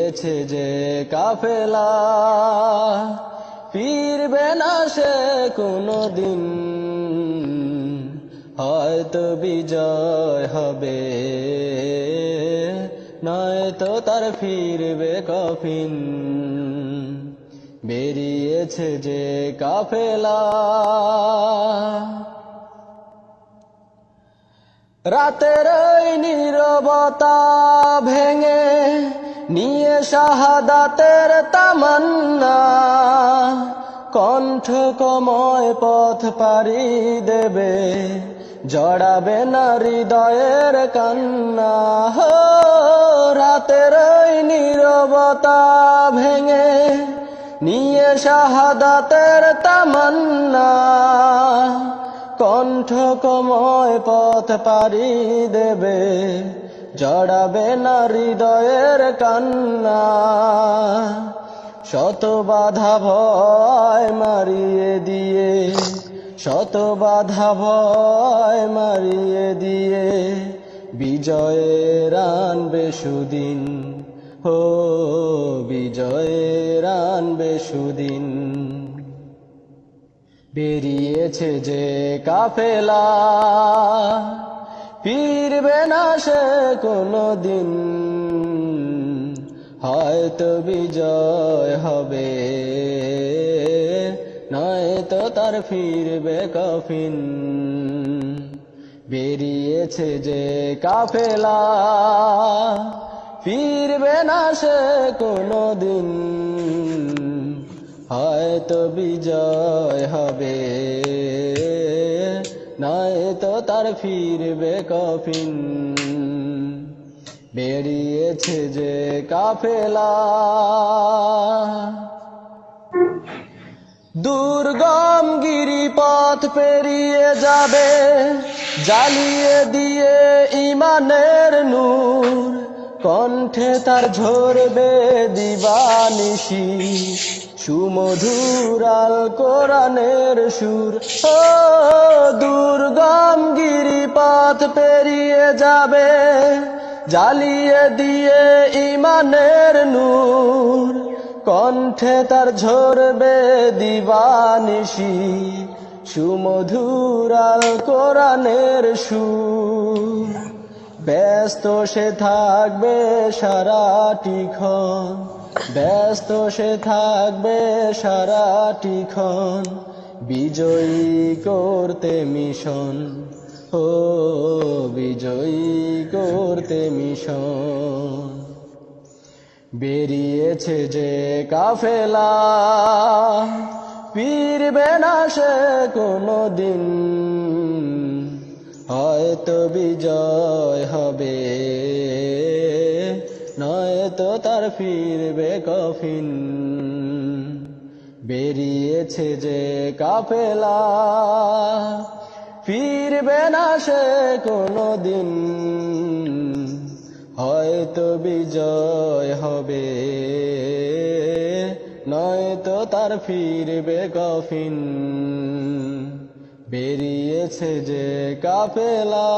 বেরিয়েছে যে কাফেলা, ফিরবে না সে কোনদিন, হয়তো বিজয় হবে, নয়তো তার ফিরবে কফিন। বেরিয়েছে যে কাফেলা, রাতের ওই নীরবতা ভেঙে নিয়ে শাহাদাতের তামান্না, কণ্ঠ কময় পথ পাড়ি দেবে, জড়াবে না হৃদয়ের কান্না। হো রাতের ওই নীরবতা ভেঙে নিয়ে শাহাদাতের তামান্না, কণ্ঠ কময় পথ পাড়ি দেবে, জড়াবে না হৃদয়ের কান্না। শত বাধা ভয় মারিয়ে দিয়ে, শত বাধা ভয় মারিয়ে দিয়ে, বিজয়ের আনবে সুদিন, হো বিজয়ের আনবে সুদিন। বেরিয়েছে যে কাফেলা, ফিরবে না সে কোনদিন, হয়তো বিজয় হবে, নয়তো তার ফিরবে কফিন। বেরিয়েছে যে কাফেলা, ফিরবে না সে কোনদিন, হয়তো বিজয় হবে, নয়তো তার ফিরবে কফিন। বেরিয়েছে যে কাফেলা, দুর্গম গিরিপথ পেরিয়ে যাবে, জ্বালিয়ে দিয়ে ইমানের নূর, কণ্ঠে তার ঝরবে দিবানিশি, সুমধুর আল কোরআনের সুর। ও দুর্গম গিরিপথ পেরিয়ে যাবে, জ্বালিয়ে দিয়ে ইমানের নূর, কণ্ঠে তার ঝরবে দিবানিশি, সুমধুর আল কোরআনের সুর। ব্যস্ত সে থাকবে সারাটিক্ষণ, ব্যস্ত সে থাকবে সারাটিক্ষণ, বিজয়ী করতে মিশন, ও বিজয়ী করতে মিশন। বেরিয়েছে যে কাফেলা, ফিরবে না সে কোনদিন, হয়তো বিজয় হবে, নয়তো তার ফিরবে কফিন। বেরিয়েছে যে কাফেলা, ফিরবে না সে কোনদিন, হয়তো বিজয় হবে, নয়তো তার ফিরবে কফিন। বেরিয়েছে যে কাফেলা।